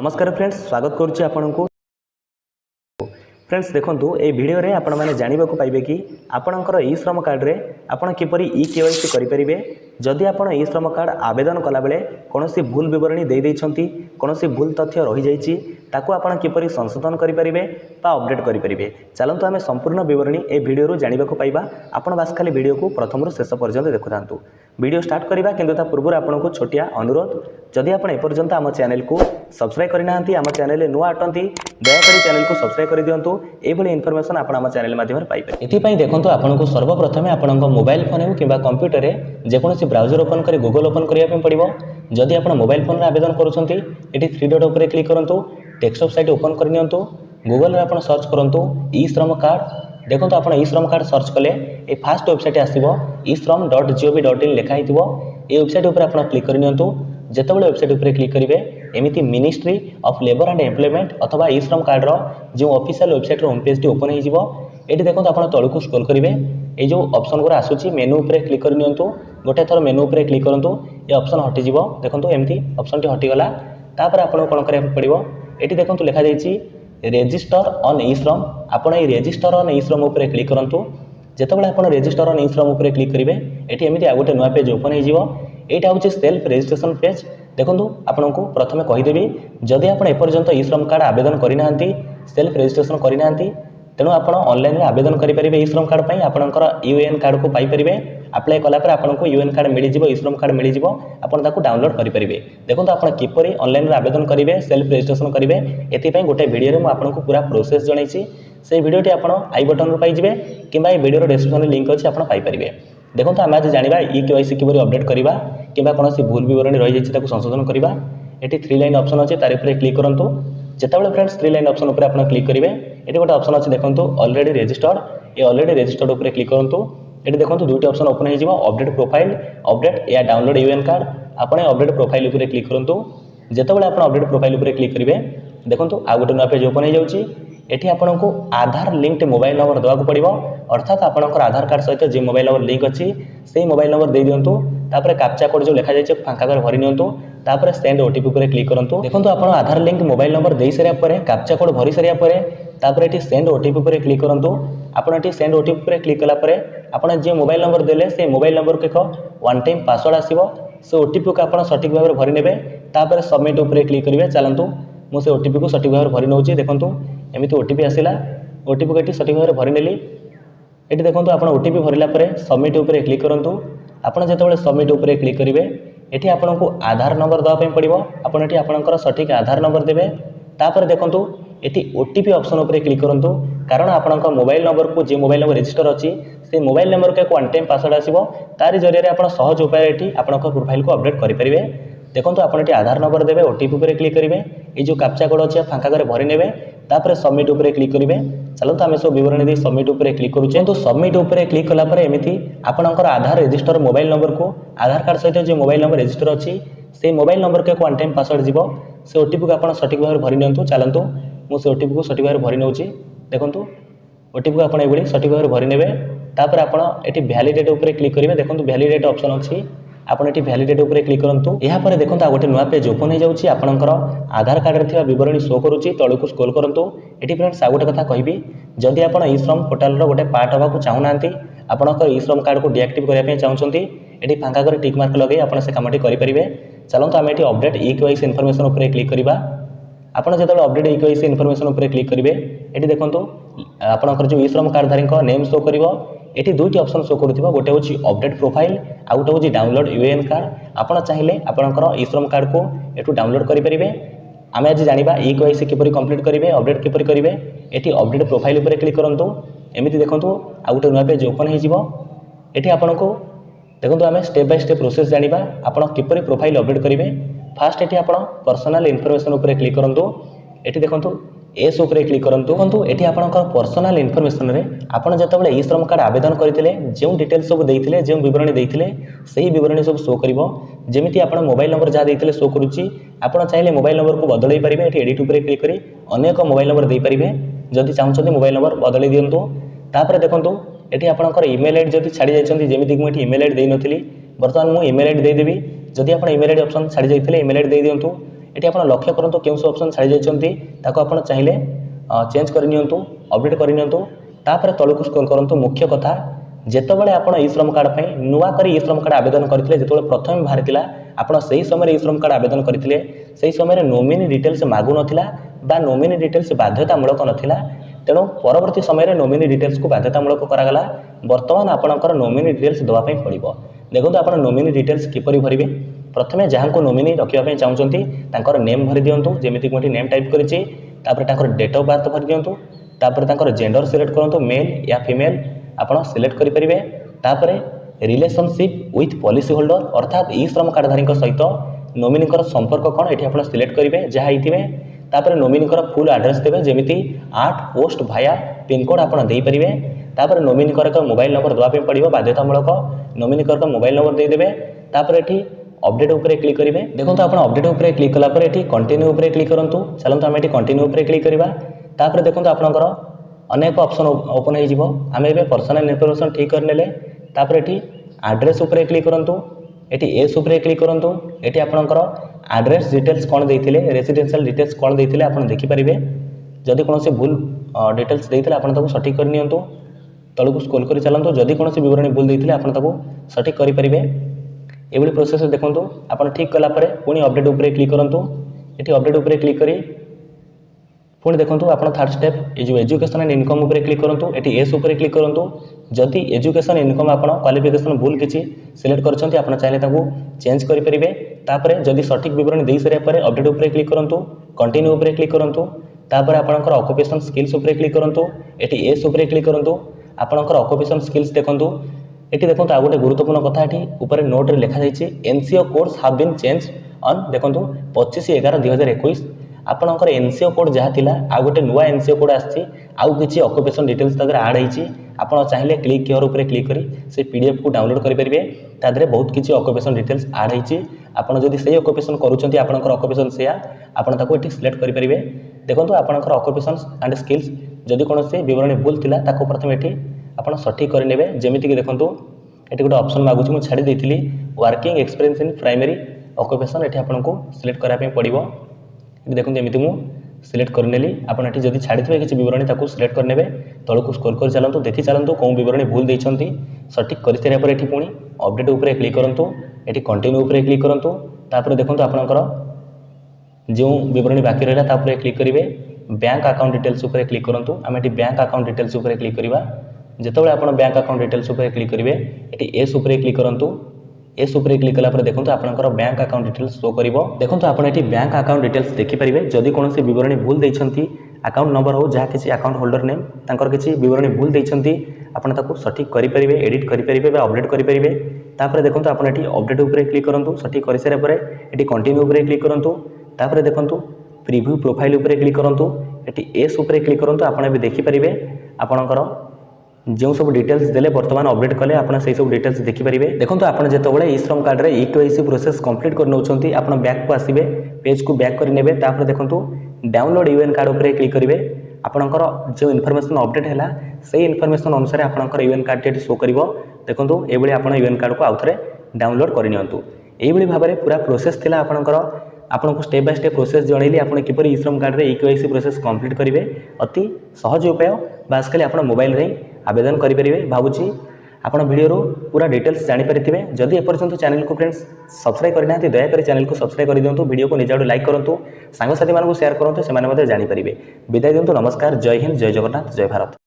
नमस्कार फ्रेंड्स, स्वागत करुच्ची आपको। फ्रेंड्स देखंतु ए वीडियो रे आपण माने जानिबा को पाइबे कि आपणकर ई श्रम कार्ड रे आपण किपरि ई केवाईसी करि परिबे। जदि आपण ई श्रम कार्ड आवेदन कला बेले कोनोसी भूल विवरणी दे दैछंती, कोनोसी भूल तथ्य रहि जाइछि, ताकू आपण किपरि संशोधन करि परिबे बा अपडेट करि परिबे। चलंतु आमे संपूर्ण विवरणी ए वीडियो रो जानिबा को पाइबा। आपण बास खाली वीडियो को प्रथम रो शेष पर्यंत देखुथांतु। वीडियो स्टार्ट करिबा किंतु ता पूर्व आपनको छोटिया अनुरोध, जदि आपण एपर्यंत आम चैनल को सब्सक्राइब करिनांती, आम चैनल नुआ अटंती, दयाकरी चैनल को सब्सक्राइब कर दियंतु। एभली इनफॉरमेशन आपण आम चैनल माध्यम पाई पारे। एथिपाई देखंतु आपनको सर्वप्रथमे आपनको मोबाइल फोन हो किबा कंप्यूटर रे जेकोसी ब्राउजर ओपन करी गूगल ओपन करिया पे पड़िबो। जदि आपण मोबाइल फोन रे आवेदन करूछंती, एठी थ्री डॉट ऊपर क्लिक करंतु, डेस्कटॉप साइट ओपन कर नियंतु। गूगल रे आपण सर्च करंतु ई श्रम कार्ड। देखंतु आपण ई श्रम कार्ड सर्च कले ए फास्ट वेबसाइट आसीबो ishram.gov.in लेखा हिथिबो। ए वेबसाइट ऊपर आपण क्लिक कर नियंतु। जेतेबेले वेबसाइट ऊपर क्लिक करिवे एमिति ministry of labour and employment अथवा ई श्रम कार्ड रो जो ऑफिशियल वेबसाइट रो होम पेज टी ओपन हो जिवो। एठी देखंतु आपण तळकु स्क्रॉल करिवे, ए जो ऑप्शन गुरा आसुची मेनू ऊपर क्लिक कर नियंतु। गोटे थर मेनू ऊपर क्लिक करंतु, ए ऑप्शन हटि जिवो। देखंतु एमिति ऑप्शन टी हटि गला। तापर आपण कोन करिया पड़िबो, एठी देखंतु लेखा जाईची रेजिस्टर ऑन ई श्रम। आपण ए रेजिस्टर ऑन ई श्रम ऊपर क्लिक करंतु। जेतेबेले आपण रेजिस्टर ऑन ई श्रम ऊपर क्लिक करिवे, एठी एमिति आ गोटे नया पेज ओपन हो जिवो। एटा होची सेल्फ रजिस्ट्रेशन पेज। देखंतु आपनको प्रथमे कहि देबी, जदि आपण एपर्यंत ई श्रम कार्ड आवेदन करिनांती, सेल्फ रजिस्ट्रेशन करिनांती, तेणु आपण ऑनलाइन रे आवेदन करि परिबे। ई श्रम कार्ड पई आपणकर यूएन कार्ड को पाई परिबे। अप्लाई कला पर आपनको यूएन कार्ड मिलि जिवो, ई श्रम कार्ड मिलि जिवो, आपण ताको डाउनलोड करि परिबे। देखंतु आपण किपरि ऑनलाइन रे आवेदन करिवे, सेल्फ रजिस्ट्रेशन करिवे, एथि पई गोटे वीडियो रे म आपनको पूरा प्रोसेस जणैछि। से वीडियोटी आपण आई बटन रो पाई जिवे किबा ए वीडियो रो डिस्क्रिप्शन लिंक अछि, आपण पाई परिबे। देखंतु आमे आज जानिबा ई केवाईसी किपरि अपडेट करिबा किबा कोनोसी भूल विवरणी रहि जाइछि ताको संशोधन करिबा। एठी थ्री लाइन ऑप्शन अछि, तारि ऊपर क्लिक करंतु। जेतेबेले फ्रेंड्स थ्री लाइन ऑप्शन ऊपर आपण क्लिक करिवे, एठी गोटे ऑप्शन अछि देखंतु ऑलरेडी रजिस्टर्ड। ए ऑलरेडी रजिस्टर्ड ऊपर क्लिक करंतु। एठी देखंतु दुईटी ऑप्शन ओपन हो जिवो, अपडेट प्रोफाइल, अपडेट या डाउनलोड यूएन कार्ड। आपण अपडेट प्रोफाइल ऊपर क्लिक करंतु। जेतेबेले आपण अपडेट प्रोफाइल ऊपर क्लिक करिवे, देखंतु आ गोटे नया पेज ओपन हो जाउछि। एठी आपनको आधार लिंक्ड मोबाइल नंबर देवा को पड़िबो, अर्थात आपनकर आधार कार्ड सहित जे मोबाइल नंबर लिंक अछि सेही मोबाइल नंबर दे दियंतु। तापर कैप्चा कोड जो लिखा जाइछ फांका कर भरि नियंतु। तापर सेंड ओटीपी ऊपर क्लिक करंतु। देखंतु आपण आधार लिंक मोबाइल नंबर देई सरिया परे, कैप्चा कोड भरि सरिया परे, तापर एठी सेंड ओटीपी ऊपर क्लिक करंतु। आपण एठी सेंड ओटीपी ऊपर क्लिक कला परे आपण जे मोबाइल नंबर देले से मोबाइल नंबर को एक वन टाइम पासवर्ड आसीबो। से ओटीपी को आपण सठिक भाबरे भरि नेबे। तापर सबमिट ऊपर क्लिक करिवे। चलंतु मु से ओटीपी को सठिक भाबरे भरि नउची। देखंतु एमिति ओटीपी आसिला। ओटीपी को एठी सठिक भाबरे भरि नेली। एठी देखंतु आपण ओटीपी भरिला परे सबमिट ऊपर क्लिक करंतु। आपण जेतेबेले सबमिट ऊपर क्लिक करिवे, एठी आपनको आधार नंबर दवा पे पड़िबो। आपण एठी आपनकर सठिक आधार नंबर देबे। तापर देखंतु एठी ओटीपी ऑप्शन ऊपर क्लिक करंतु, कारण आपनकर मोबाइल नंबर को जे मोबाइल नंबर रजिस्टर अछि से मोबाइल नंबर को एक वन टाइम पासवर्ड आसीबो। तारि जरिया रे आपण सहज उपाय एठी आपनकर प्रोफाइल को अपडेट करि परिबे। देखंतु आपण एठी आधार नंबर देबे, ओटीपी ऊपर क्लिक करिवे, ए जो कैप्चा कोड अछि फांका करे भरि नेबे। तापर सबमिट ऊपर क्लिक करिवे। चलंतु आमे सब विवरणी दे सबमिट ऊपर क्लिक करूचे। तो सबमिट ऊपर क्लिक कला परे एमिति आपनकर आधार रजिस्टर मोबाइल नंबर को आधार कार्ड सहित जे मोबाइल नंबर रजिस्टर अछि से मोबाइल नंबर को एक वन टाइम पासवर्ड जीवो। से ओटीपी को आपण सठिक भाबरे भरि नियंतु। चलंतु मु से ओटीपी को सठिक भाबरे भरि नउची। देखंतु ओटीपी को आपण एबडी सठिक भाबरे भरि नेबे। तापर आपण एठी वैलिडेट ऊपर क्लिक करिवे। देखंतु वैलिडेट ऑप्शन अछि, आपण एठी वैलिडेट ऊपर क्लिक करंतु। एहा परे देखंतु आ गोटे नया पेज ओपन हो जाउची। आपनकर आधार कार्ड रे थिबा विवरणी शो करूची। तळकु स्क्रॉल करंतु। एठी फ्रेंड्स आ गोटे कथा कहिबी, जदि आपण ई श्रम पोर्टल रो गोटे पार्ट होबा को चाहुनांती, आपनकर ई श्रम कार्ड को डीएक्टिव करिया पे चाहुचंती, एठी फांका करे टिक मार्क लगेई आपण से कामटी करि परिबे। चलंतु आमे एठी अपडेट ई केवाईसी इन्फॉर्मेशन ऊपर क्लिक करिबा। आपण जेतेबेले अपडेट ई केवाईसी इन्फॉर्मेशन ऊपर क्लिक करिवे, एठी देखंतु आपनकर जो ई श्रम कार्डधारी को नेम शो करिवो। एठी दुईटी ऑप्शन शो करूथिबो, गोटे होची अपडेट प्रोफाइल, आ गोटे होची डाउनलोड यूएन कार्ड। आपण चाहिले आपनकर ई श्रम कार्ड को एठु डाउनलोड करि परिबे। आमे आज जानिबा ई केवाईसी किपरि कंप्लीट करिवे, अपडेट किपरि करिवे। एठी अपडेट प्रोफाइल ऊपर क्लिक करंतु। एमिति देखंतु आ गोटे नया पेज ओपन हो जिवो। एठी आपनको देखंतु आमे स्टेप बाय स्टेप प्रोसेस जानिबा आपण किपरि प्रोफाइल अपडेट करिवे। फास्ट एठी आपण पर्सनल इन्फॉर्मेशन ऊपर क्लिक करंतु। एठी देखंतु एस ऊपर क्लिक करंतु। देखंतु एठी आपणकर पर्सनल इन्फॉर्मेशन रे आपण जेतेबेले ई श्रम कार्ड आवेदन करथिले जे डिटेल्स सब देइथिले, जे विवरणी देइथिले सही विवरणी सब शो करिवो। जेमिति आपण मोबाइल नंबर जा देइथिले शो करूची। आपण चाहिले मोबाइल नंबर को बदलई परिबे। एठी एडिट ऊपर क्लिक करी अनेक मोबाइल नंबर देइ परिबे। जदि चाहुचंती मोबाइल नंबर बदलई दियंतु। तापर देखंतु एठी आपणकर ईमेल आईडी जदि छाडी जायचंती, जेमिति कि एठी ईमेल आईडी देइ नथिली, वर्तमान मु ईमेल आईडी देइ देबी। जदि आपण ईमेल आईडी ऑप्शन छाडी जायथिले ईमेल आईडी देइ दियंतु। ये आप लक्ष्य करूँ क्यों सब ऑप्शन छाड़ी जाती आप चाहिए चेंज करनी अपडेट करनी तापर तलू स्क्रॉल करूँ। मुख्य कथा जितेबाला आप ई श्रम कार्ड पर नुआ कर ई श्रम कार्ड आवेदन करते जो प्रथम बाहरी आप समय ई श्रम कार्ड आवेदन करते से समय नोमिनी डिटेल्स मागु ना नोमिनी डिटेल्स बाध्यतामूलक नाला तेणु परवर्ती समय नोमिनी डिटेल्स को बाध्यतामूलक करागला। बर्तमान आपंकर नोमिनी डिटेल्स देवाई पड़ो। देखो आप नोमिनी डिटेल्स किपरि भरवे प्रथमे जहाँ को नोमिनी रखापी चाहते नेम भरी दिंतु जमीक मुझे नेम टाइप कर डेट ऑफ बर्थ भरी दिंतु तापर जेंडर सिलेक्ट करूँ मेल या फीमेल आप सिलेक्ट करेंगे। तापर रिलेशनशिप विथ पॉलिसी होल्डर अर्थात ई श्रम कार्डधारी सहित नोमिनी संपर्क कौन ये आप सिलेक्ट करेंगे जहाँ होते तापर नोमिनी फुल एड्रेस देवे जमीती 8 पोस्ट भाया पिनकोड आप देपारे। तापर नोमिनी एक मोबाइल नंबर देवाई पड़ो बाध्यतामूलक नोमिनी एक मोबाइल नंबर देदेवे। तापर ये अपडेट उपरे क्लिक करेंगे। देखो आप अपडेट उपरे क्लिक कलापर ये कंटिन्यू उपरे क्लिक करूँ। चलते आम ये कंटिन्यू उपरे क्लिक करवा। तापर देखो आपंकर अनेक ऑप्शन ओपन हो आम ए पर्सनल इनफॉरमेशन ठीक करने तापर ये एड्रेस उपरे क्लिक करूँ। ये एस उपरे क्लिक करूँ। ये आपंकर एड्रेस डिटेल्स कौन देते रेसिडेंशियल डिटेल्स कौन देते आप देखिपारे जदि कौन भूल डिटेल्स देते आप सठिक कर नियंतु तलू स्क्रॉल कर चलतु जदि कौन विवरणी भूल देते आप सठिक करेंगे। ये प्रोसेस देखो आप ठीक कलापर पुणी अपडेट उपरे क्लिक करूँ। ये अपडेट उपरे क्लिक करी पुणी देखो आप थर्ड स्टेप ये जो एजुकेशन एंड इनकम उपरे क्लिक करूँ। ये एस उपरे क्लिक करूँ। जदि एजुकेशन इनकम आप क्वालिफिकेशन भूल किसी सिलेक्ट कर चाहिए चेंज करेंगे। तापर जदि सठिक विवरणी दे सारे अपडेट उपरे क्लिक करूँ। कंटिन्यू उपरे क्लिक करूँ। तापर आपंकर ऑक्युपेशन स्किल्स उपरे क्लिक करूँ। ये एस उपरे क्लिक करूँ। आपंकर ऑक्युपेशन स्किल्स देखूँ ये देखो आ गए गुरुत्वपूर्ण कथा ये ऊपर नोट रे लिखा जाइए NCO codes have been change on देखो 25/11/2021 आपंकर एनसीओ कोड जहाँ थिला आ गोटे नुआ एनसीओ कोड आसी आउ किसी ऑक्युपेशन डिटेल्स आड होती आप चाहिए क्लिक हियर उपरे क्लिक करी से पीडीएफ को डाउनलोड करेंगे। तादे बहुत किसी ऑक्युपेशन डिटेल्स आड होती आपड़ जदि से ऑक्युपेशन करुँच आपंकर ऑक्युपेशन से आपको ये सिलेक्ट करेंगे। देखो आपंकर ऑक्युपेशन एंड स्किल्स जदि कौन से विवरणी भूल थिला ताको प्रथम ये आप सठिक करेंगे। जमीक देखो ये गोटे ऑप्शन मागुच मुझे छाड़ी देती working experience in primary occupation ये आपको सिलेक्ट कराया पड़ो। देखो एमती मुझे सिलेक्ट करनेली आपड़ी जब छाड़ी थे किसी विवरणी सिलेक्ट करने तलू को स्क्रॉल कर चलतु देखी चलतु कौन विवरणी भूल देती सठिक कर सारापर ये पुणी अपडेट उपरे क्लिक करूँ। ये कंटिन्यू उपरे क्लिक करूँ। तापर देखो आपंकर जो विवरणी बाकी रहा क्लिक करेंगे। बैंक अकाउंट डिटेल्स उपरे क्लिक करूँ। आम ये बैंक अकाउंट डिटेल्स उपरे क्लिक करवा। जिते आप बैंक अकाउंट डिटेल्स उपरे क्लिक करेंगे ये एस उपरे क्लिक करूँ। एस उपरे क्लिक कलापर देखो आपंकर बैंक अकाउंट डिटेल्स शो कर। देखो आप ये बैंक अकाउंट डिटेल्स देखिपारे जदि कौन से विवरणी भूल देती अकाउंट नंबर हो जहाँ किसी अकाउंट होल्डर नेम तांकर किसी विवरणी भूल देती आपको सठिक करेंगे एडिट करेंगे अपडेट करेंगे। तापर देखो आप ये अपडेट उपरे क्लिक करूँ। सठिक कर सारापर ये कंटिन्यू उपरे क्लिक करूँ। तापर देखो प्रीव्यू प्रोफाइल उपरे क्लिक करूँ। ये एस उपरे क्लिक करूँ। आप देखिपारे आपंकर जो सब डिटेल्स देले बर्तमान अपडेट कले आप सब डिटेल्स देखिपारे। देखो आप जितेबाला ई श्रम कार्ड रे ईकेवाईसी प्रोसेस कंप्लीट कर नौकरी आप बैक को आसवे पेज को बैक करेंगे। देखो डाउनलोड यूएन कार्ड उपरे क्लिक करेंगे। आपंकर जो इनफॉरमेशन अपडेट है से इनफॉरमेशन अनुसार आपंकर यूएन कार्ड शो कर। देखो ये आप यूएन कार्ड को आउ थे डाउनलोड करनी ये भाव में पूरा प्रोसेस थिला आपंकर आपको स्टेप बाय स्टेप प्रोसेस जनइली आप किपर ई श्रम कार्ड रे ईकेवाईसी प्रोसेस कंप्लीट करेंगे। अति सहज उपाय बास खाली आप मोबाइल रे आवेदन करेंगे। भावुची आप वीडियो पूरा डिटेल्स जानीपारे। जदि एपर्यंत चैनल को फ्रेंड्स सब्सक्राइब करना दयाकोरी चैनल को सब्सक्राइब कर दिंतु वीडियो को निज आड़ लाइक करूँ सांगसाथी मानक शेयर करूँ से जानीपारे। विदाय दिंतु नमस्कार। जय हिंद जय जगन्नाथ जय भारत।